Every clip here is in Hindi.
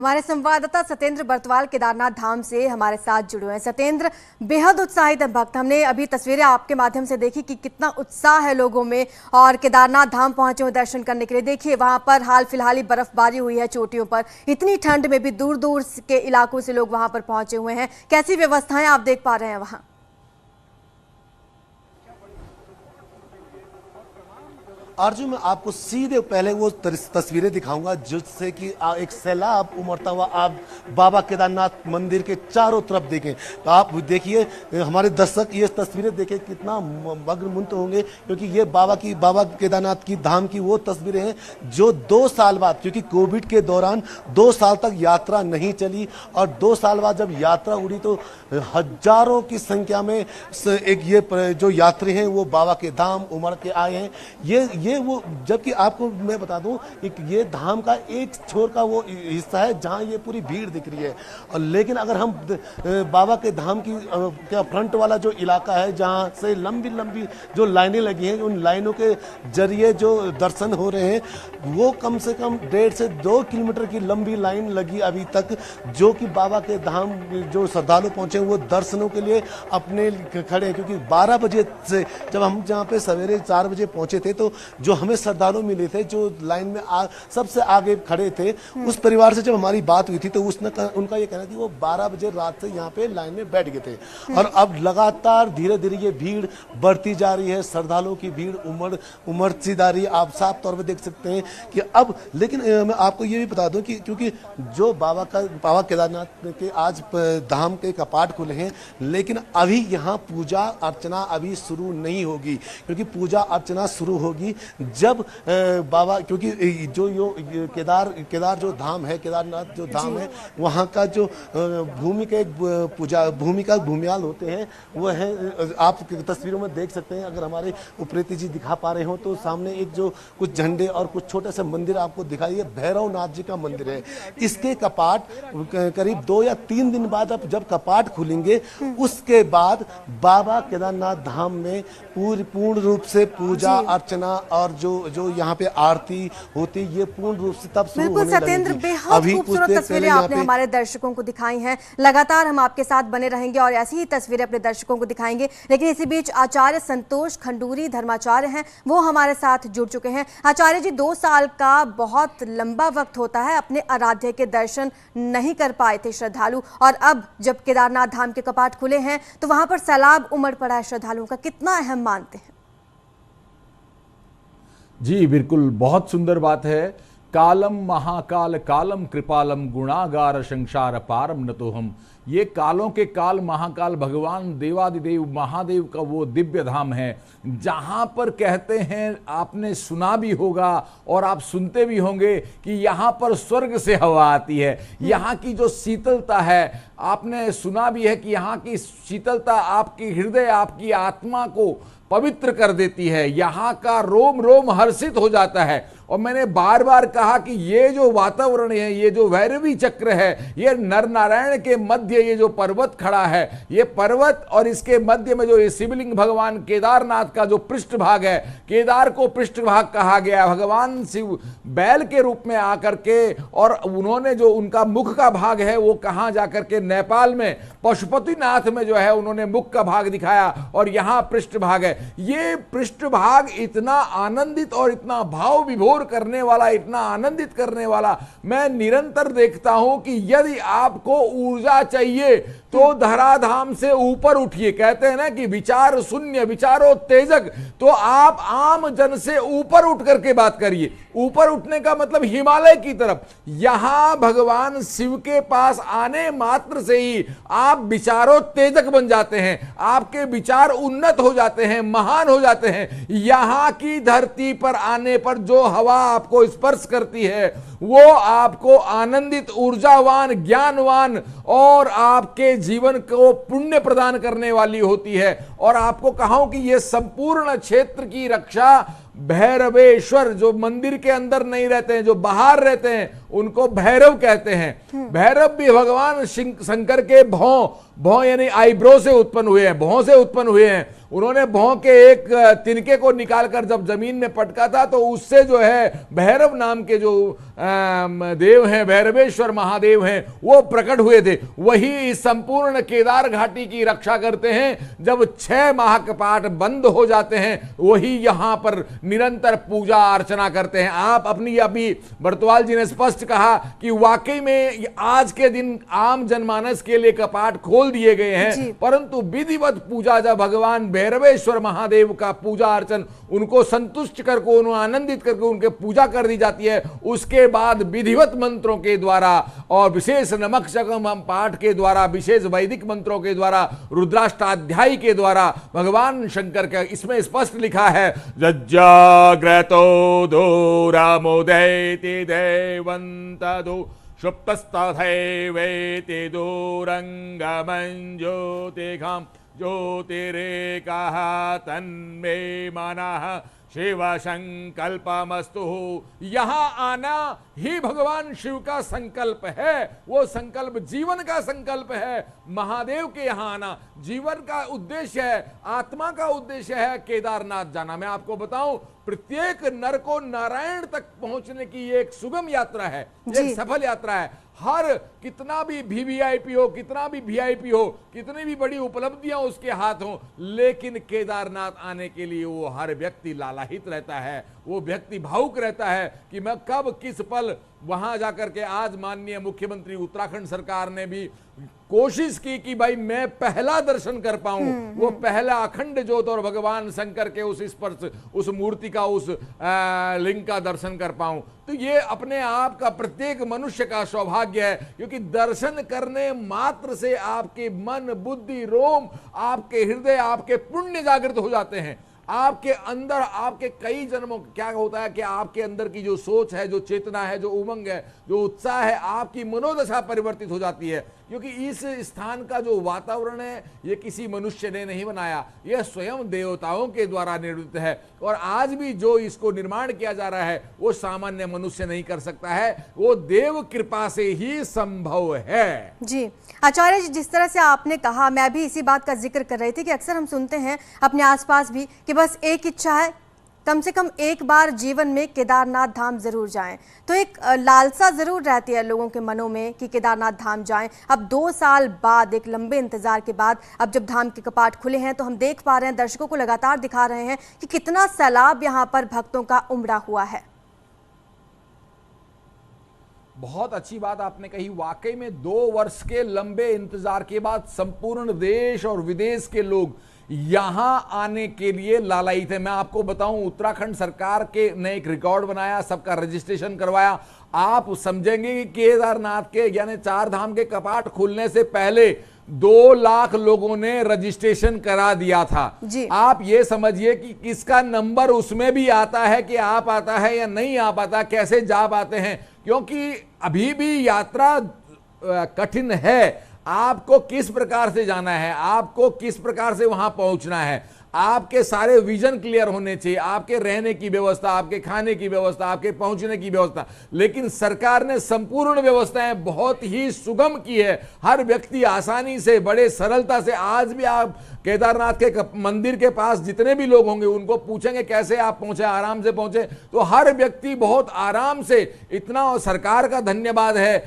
हमारे संवाददाता सत्येंद्र बर्तवाल केदारनाथ धाम से हमारे साथ जुड़े हुए हैं। सत्येंद्र, बेहद उत्साहित भक्त, हमने अभी तस्वीरें आपके माध्यम से देखी कि कितना उत्साह है लोगों में और केदारनाथ धाम पहुंचे हुए दर्शन करने के लिए। देखिए वहां पर हाल फिलहाल ही बर्फबारी हुई है चोटियों पर, इतनी ठंड में भी दूर दूर के इलाकों से लोग वहां पर पहुंचे हुए हैं। कैसी व्यवस्थाएं आप देख पा रहे हैं वहां? आरजू, मैं आपको सीधे पहले वो तस्वीरें दिखाऊंगा जिससे कि एक सैलाब उमड़ता हुआ आप बाबा केदारनाथ मंदिर के चारों तरफ देखें। तो आप देखिए, हमारे दर्शक ये तस्वीरें देखें कितना मग्नमुग्ध होंगे, क्योंकि ये बाबा केदारनाथ की धाम की वो तस्वीरें हैं जो 2 साल बाद, क्योंकि कोविड के दौरान 2 साल तक यात्रा नहीं चली और 2 साल बाद जब यात्रा उड़ी तो हजारों की संख्या में एक ये जो यात्री हैं वो बाबा के धाम उमड़ के आए हैं। ये वो, जबकि आपको मैं बता दूं कि ये धाम का एक छोर का वो हिस्सा है जहां ये पूरी भीड़ दिख रही है। और लेकिन अगर हम बाबा के धाम की क्या फ्रंट वाला जो इलाका है जहां से लंबी लंबी जो लाइनें लगी हैं, उन लाइनों के जरिए जो दर्शन हो रहे हैं वो कम से कम 1.5 से 2 किलोमीटर की लंबी लाइन लगी अभी तक, जो कि बाबा के धाम जो श्रद्धालु पहुंचे वो दर्शनों के लिए अपने खड़े हैं। क्योंकि 12 बजे से जब हम जहाँ पे सवेरे 4 बजे पहुंचे थे तो जो हमें श्रद्धालु मिले थे जो लाइन में सबसे आगे खड़े थे, उस परिवार से जब हमारी बात हुई थी तो उनका ये कहना था कि वो 12 बजे रात से यहाँ पे लाइन में बैठ गए थे। और अब लगातार धीरे धीरे ये भीड़ बढ़ती जा रही है, श्रद्धालुओं की भीड़ उमड़ती जा रही है। आप साफ तौर पर देख सकते हैं कि अब, लेकिन मैं आपको ये भी बता दूं कि क्योंकि जो बाबा केदारनाथ के आज धाम के कपाट खुले हैं, लेकिन अभी यहाँ पूजा अर्चना अभी शुरू नहीं होगी, क्योंकि पूजा अर्चना शुरू होगी जब बाबा, क्योंकि जो केदार जो धाम है, केदारनाथ जो धाम है, वहाँ का जो भूमि का भूमियाल होते हैं वो है, आप तस्वीरों में देख सकते हैं। अगर हमारे उप्रेती जी दिखा पा रहे हो तो सामने एक जो कुछ झंडे और कुछ छोटे से मंदिर आपको दिखाई, ये भैरवनाथ जी का मंदिर है। इसके कपाट करीब 2 या 3 दिन बाद अब जब कपाट खुलेंगे उसके बाद बाबा केदारनाथ धाम में पूर्ण रूप से पूजा अर्चना और जो यहाँ पे आरती होती ये पूर्ण रूप से तब शुरू होने सत्येंद्र, बेहद खूबसूरत तस्वीरें आपने हमारे दर्शकों को दिखाई हैं। लगातार हम आपके साथ बने रहेंगे और ऐसी ही तस्वीरें अपने दर्शकों को दिखाएंगे। लेकिन इसी बीच आचार्य संतोष खंडूरी धर्माचार्य हैं, वो हमारे साथ जुड़ चुके हैं। आचार्य जी, 2 साल का बहुत लंबा वक्त होता है, अपने आराध्य के दर्शन नहीं कर पाए थे श्रद्धालु, और अब जब केदारनाथ धाम के कपाट खुले हैं तो वहां पर सैलाब उमड़ पड़ा है श्रद्धालुओं का, कितना अहम मानते हैं? जी बिल्कुल, बहुत सुंदर बात है। कालम महाकाल कालम कृपालम गुणागार संसार पारम न तो हम, ये कालों के काल महाकाल भगवान देवादिदेव महादेव का वो दिव्य धाम है जहां पर कहते हैं, आपने सुना भी होगा और आप सुनते भी होंगे कि यहाँ पर स्वर्ग से हवा आती है। यहाँ की जो शीतलता है, आपने सुना भी है कि यहाँ की शीतलता आपकी हृदय, आपकी आत्मा को पवित्र कर देती है। यहाँ का रोम रोम हर्षित हो जाता है। और मैंने बार बार कहा कि ये जो वातावरण है, ये जो भैरवी चक्र है, ये नर नारायण के मध्य ये जो पर्वत खड़ा है, ये पर्वत और इसके मध्य में जो ये शिवलिंग भगवान केदारनाथ का जो पृष्ठभाग है, केदार को पृष्ठभाग कहा गया। भगवान शिव बैल के रूप में आकर के, और उन्होंने जो उनका मुख का भाग है वो कहाँ जाकर के नेपाल में पशुपतिनाथ में जो है उन्होंने मुख का भाग दिखाया और यहाँ पृष्ठभाग है। ये पृष्ठभाग इतना आनंदित और इतना भाव विभोर करने वाला, इतना आनंदित करने वाला, मैं निरंतर देखता हूं कि यदि आपको ऊर्जा चाहिए तो धराधाम से ऊपर उठिए। कहते हैं ना कि विचार शून्य विचारोत्तेजक, तो आप आम जन से ऊपर उठ करके बात करिए। ऊपर उठने का मतलब हिमालय की तरफ। यहां भगवान शिव के पास आने मात्र से ही आप विचारोत्तेजक बन जाते हैं, आपके विचार उन्नत हो जाते हैं, महान हो जाते हैं। यहां की धरती पर आने पर जो हवा आपको स्पर्श करती है वो आपको आनंदित, ऊर्जावान, ज्ञानवान और आपके जीवन को पुण्य प्रदान करने वाली होती है। और आपको कहूं कि यह संपूर्ण क्षेत्र की रक्षा भैरवेश्वर, जो मंदिर के अंदर नहीं रहते हैं, जो बाहर रहते हैं, उनको भैरव कहते हैं। भैरव भी भगवान शंकर के भौं यानी आईब्रो से उत्पन्न हुए हैं, भौं से उत्पन्न हुए हैं। उन्होंने भौं के एक तिनके को निकालकर जब जमीन में पटका था तो उससे जो है भैरव नाम के जो देव हैं, भैरवेश्वर महादेव हैं, वो प्रकट हुए थे। वही संपूर्ण केदार घाटी की रक्षा करते हैं। जब 6 माह कपाट बंद हो जाते हैं, वही यहां पर निरंतर पूजा अर्चना करते हैं। आप अपनी अभी बर्तवाल जी ने स्पष्ट कहा कि वाकई में आज के दिन आम जनमानस के लिए कपाट खोल दिए गए हैं, परंतु विधिवत पूजा जब भगवान भैरवेश्वर महादेव का पूजा अर्चन उनको संतुष्ट करके, उन्हें आनंदित करके उनके पूजा कर दी जाती है, उसके बाद विधिवत मंत्रों के द्वारा और विशेष नमक चकम पाठ के द्वारा, विशेष वैदिक मंत्रों के द्वारा, रुद्राष्टाध्यायी के द्वारा भगवान शंकर का इसमें स्पष्ट लिखा है जज्जाग्रतो दूरामोदैति देवन्तदो सुप्तस्तथैवेति दूरङ्गमञ्ज्योतिघं ज्योतिरेकः तन्मे मनः शिव संकल्पमस्तु। यहां आना ही भगवान शिव का संकल्प है। वो संकल्प जीवन का संकल्प है। महादेव के यहां आना जीवन का उद्देश्य है, आत्मा का उद्देश्य है केदारनाथ जाना। मैं आपको बताऊं, प्रत्येक नर को नारायण तक पहुंचने की एक सुगम यात्रा है, एक सफल यात्रा है। हर कितना भी वीवीआईपी हो, कितना भी वीआईपी हो, कितनी भी बड़ी उपलब्धियां उसके हाथ हो, लेकिन केदारनाथ आने के लिए वो हर व्यक्ति लालायित रहता है, वो व्यक्ति भावुक रहता है कि मैं कब किस पल वहां जाकर के। आज माननीय मुख्यमंत्री उत्तराखंड सरकार ने भी कोशिश की कि भाई मैं पहला दर्शन कर पाऊं, वो पहला अखंड ज्योत और भगवान शंकर के उस स्पर्श, उस मूर्ति का, उस लिंग का दर्शन कर पाऊं। तो ये अपने आप का प्रत्येक मनुष्य का सौभाग्य है, क्योंकि दर्शन करने मात्र से आपके मन, बुद्धि, रोम, आपके हृदय, आपके पुण्य जागृत हो जाते हैं। आपके अंदर, आपके कई जन्मों क्या होता है कि आपके अंदर की जो सोच है, जो चेतना है, जो उमंग है, जो उत्साह है, आपकी मनोदशा परिवर्तित हो जाती है। क्योंकि इस स्थान का जो वातावरण है, ये किसी मनुष्य ने नहीं बनाया, यह स्वयं देवताओं के द्वारा निर्मित है। और आज भी जो इसको निर्माण किया जा रहा है, वो सामान्य मनुष्य नहीं कर सकता है, वो देव कृपा से ही संभव है। जी आचार्य जी, जिस तरह से आपने कहा, मैं भी इसी बात का जिक्र कर रही थी कि अक्सर हम सुनते हैं अपने आसपास भी कि बस एक इच्छा है, कम से कम एक बार जीवन में केदारनाथ धाम जरूर जाएं। तो एक लालसा जरूर रहती है लोगों के मनों में कि केदारनाथ धाम जाएं। अब 2 साल बाद, एक लंबे इंतजार के बाद, अब जब धाम के कपाट खुले हैं तो हम देख पा रहे हैं, दर्शकों को लगातार दिखा रहे हैं कि कितना सैलाब यहाँ पर भक्तों का उमड़ा हुआ है। बहुत अच्छी बात आपने कही। वाकई में 2 वर्ष के लंबे इंतजार के बाद संपूर्ण देश और विदेश के लोग यहां आने के लिए लालायित है। मैं आपको बताऊं, उत्तराखंड सरकार के ने एक रिकॉर्ड बनाया, सबका रजिस्ट्रेशन करवाया। आप समझेंगे कि केदारनाथ के यानी 4 धाम के कपाट खुलने से पहले 2 लाख लोगों ने रजिस्ट्रेशन करा दिया था। आप ये समझिए कि किसका नंबर उसमें भी आता है कि आप आता है या नहीं आ पाता, कैसे जा पाते हैं, क्योंकि अभी भी यात्रा कठिन है। आपको किस प्रकार से जाना है, आपको किस प्रकार से वहां पहुंचना है, आपके सारे विजन क्लियर होने चाहिए, आपके रहने की व्यवस्था, आपके खाने की व्यवस्था, आपके पहुंचने की व्यवस्था। लेकिन सरकार ने संपूर्ण व्यवस्थाएं बहुत ही सुगम की है। हर व्यक्ति आसानी से, बड़े सरलता से, आज भी आप केदारनाथ के मंदिर के पास जितने भी लोग होंगे उनको पूछेंगे कैसे आप पहुंचे, आराम से पहुंचे, तो हर व्यक्ति बहुत आराम से, इतना सरकार का धन्यवाद है,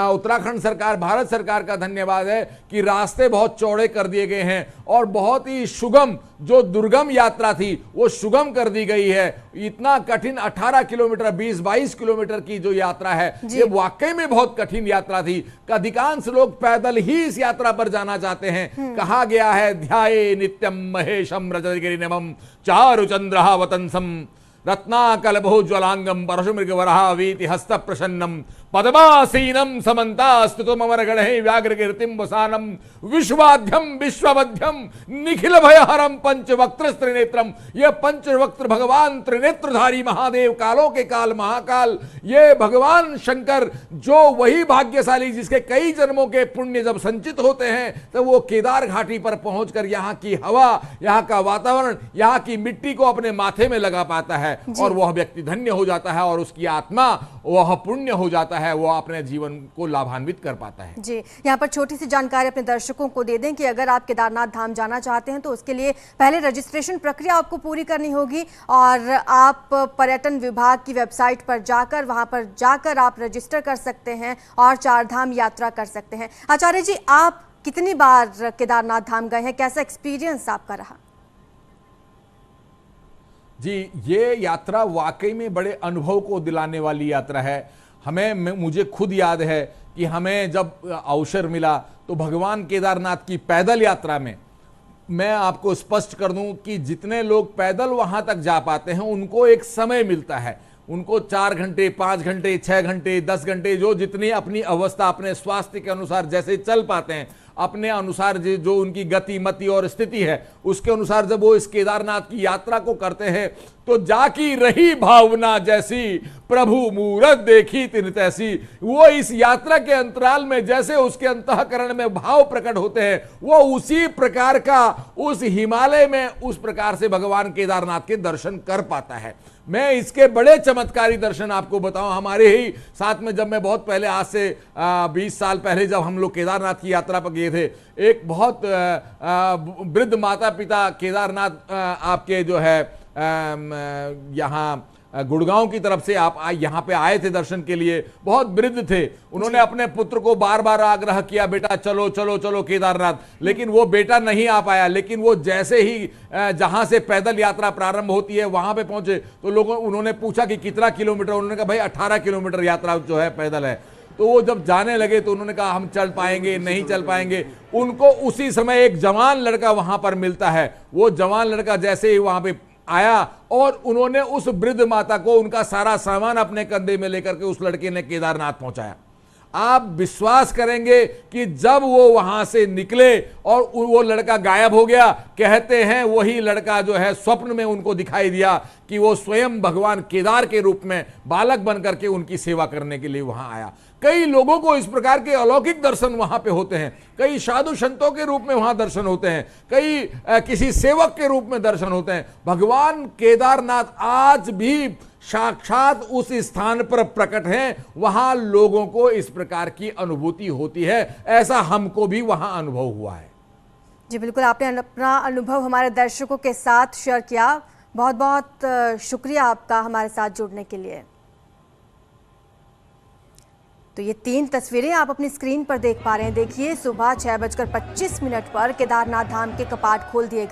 उत्तराखंड सरकार, भारत सरकार का धन्यवाद है कि रास्ते बहुत चौड़े कर दिए गए हैं और बहुत ही सुगम, जो दुर्गम यात्रा थी वो सुगम कर दी गई है। इतना कठिन 18 किलोमीटर, 20-22 किलोमीटर की जो यात्रा है, ये वाकई में बहुत कठिन यात्रा थी। अधिकांश लोग पैदल ही इस यात्रा पर जाना चाहते हैं। कहा गया है, ध्याये नित्यम महेशम रजतगिरिनमं चारुचंद्रः वतंसम रत्नाकलभो ज्वलांगम परशुमृगवरावीति हस्त प्रसन्नम पद्मासीनम समन्तास्तुतमरगणे व्याघ्रकीर्तिम वसानम विश्वाध्यम विश्ववध्यम निखिल भयहरम पंचवक्त्र त्रिनेत्रम। ये पंचवक्त्र भगवान त्रिनेत्रधारी महादेव, कालों के काल महाकाल, ये भगवान शंकर, जो वही भाग्यशाली जिसके कई जन्मों के पुण्य जब संचित होते हैं तो वो केदार घाटी पर पहुंचकर यहाँ की हवा, यहाँ का वातावरण, यहाँ की मिट्टी को अपने माथे में लगा पाता है और वह व्यक्ति धन्य हो जाता है और उसकी आत्मा वह पुण्य हो जाता है। है वो अपने जीवन को लाभान्वित कर पाता है। जी, यहाँ पर छोटी सी जानकारी अपने दर्शकों को दे दें कि अगर आप केदारनाथ धाम जाना चाहते हैं तो उसके लिए पहले रजिस्ट्रेशन प्रक्रिया आपको पूरी करनी होगी और आप पर्यटन विभाग की वेबसाइट पर जाकर वहां पर जाकर आप रजिस्टर कर सकते हैं और चार धाम यात्रा कर सकते हैं। आचार्य जी, आप कितनी बार केदारनाथ धाम गए हैं, कैसा एक्सपीरियंस आपका रहा? जी, ये यात्रा वाकई में बड़े अनुभव को दिलाने वाली यात्रा है। मुझे खुद याद है कि हमें जब अवसर मिला तो भगवान केदारनाथ की पैदल यात्रा में, मैं आपको स्पष्ट कर दूं कि जितने लोग पैदल वहां तक जा पाते हैं उनको एक समय मिलता है, उनको 4 घंटे, 5 घंटे, 6 घंटे, 10 घंटे, जो जितनी अपनी अवस्था, अपने स्वास्थ्य के अनुसार जैसे चल पाते हैं, अपने अनुसार जो उनकी गति मति और स्थिति है उसके अनुसार जब वो इस केदारनाथ की यात्रा को करते हैं तो जाकी रही भावना जैसी प्रभु मूरत देखी तिन तैसी, वो इस यात्रा के अंतराल में जैसे उसके अंतःकरण में भाव प्रकट होते हैं वो उसी प्रकार का उस हिमालय में उस प्रकार से भगवान केदारनाथ के दर्शन कर पाता है। मैं इसके बड़े चमत्कारी दर्शन आपको बताऊं, हमारे ही साथ में जब मैं बहुत पहले, आज से 20 साल पहले जब हम लोग केदारनाथ की यात्रा पर गए थे, एक बहुत वृद्ध माता पिता केदारनाथ आपके जो है यहाँ गुड़गांव की तरफ से आप यहाँ पे आए थे दर्शन के लिए, बहुत वृद्ध थे। उन्होंने अपने पुत्र को बार बार आग्रह किया, बेटा चलो चलो चलो केदारनाथ, लेकिन वो बेटा नहीं आ पाया। लेकिन वो जैसे ही जहां से पैदल यात्रा प्रारंभ होती है वहां पे पहुंचे तो उन्होंने पूछा कि कितना किलोमीटर, उन्होंने कहा भाई 18 किलोमीटर यात्रा जो है पैदल है। तो वो जब जाने लगे तो उन्होंने कहा हम चल पाएंगे नहीं चल पाएंगे। उनको उसी समय एक जवान लड़का वहां पर मिलता है, वो जवान लड़का जैसे ही वहां पे आया और उन्होंने उस वृद्ध माता को उनका सारा सामान अपने कंधे में लेकर के उस लड़के ने केदारनाथ पहुंचाया। आप विश्वास करेंगे कि जब वो वहां से निकले और वो लड़का गायब हो गया, कहते हैं वही लड़का जो है स्वप्न में उनको दिखाई दिया कि वो स्वयं भगवान केदार के रूप में बालक बनकर के उनकी सेवा करने के लिए वहां आया। कई लोगों को इस प्रकार के अलौकिक दर्शन वहां पे होते हैं, कई साधु संतों के रूप में वहां दर्शन होते हैं, कई किसी सेवक के रूप में दर्शन होते हैं। भगवान केदारनाथ आज भी साक्षात उस स्थान पर प्रकट हैं, वहां लोगों को इस प्रकार की अनुभूति होती है। ऐसा हमको भी वहां अनुभव हुआ है। जी बिल्कुल, आपने अपना अनुभव हमारे दर्शकों के साथ शेयर किया। बहुत बहुत शुक्रिया आपका हमारे साथ जुड़ने के लिए। तो ये 3 तस्वीरें आप अपनी स्क्रीन पर देख पा रहे हैं। देखिए, सुबह 6:25 पर केदारनाथ धाम के कपाट खोल दिए गए।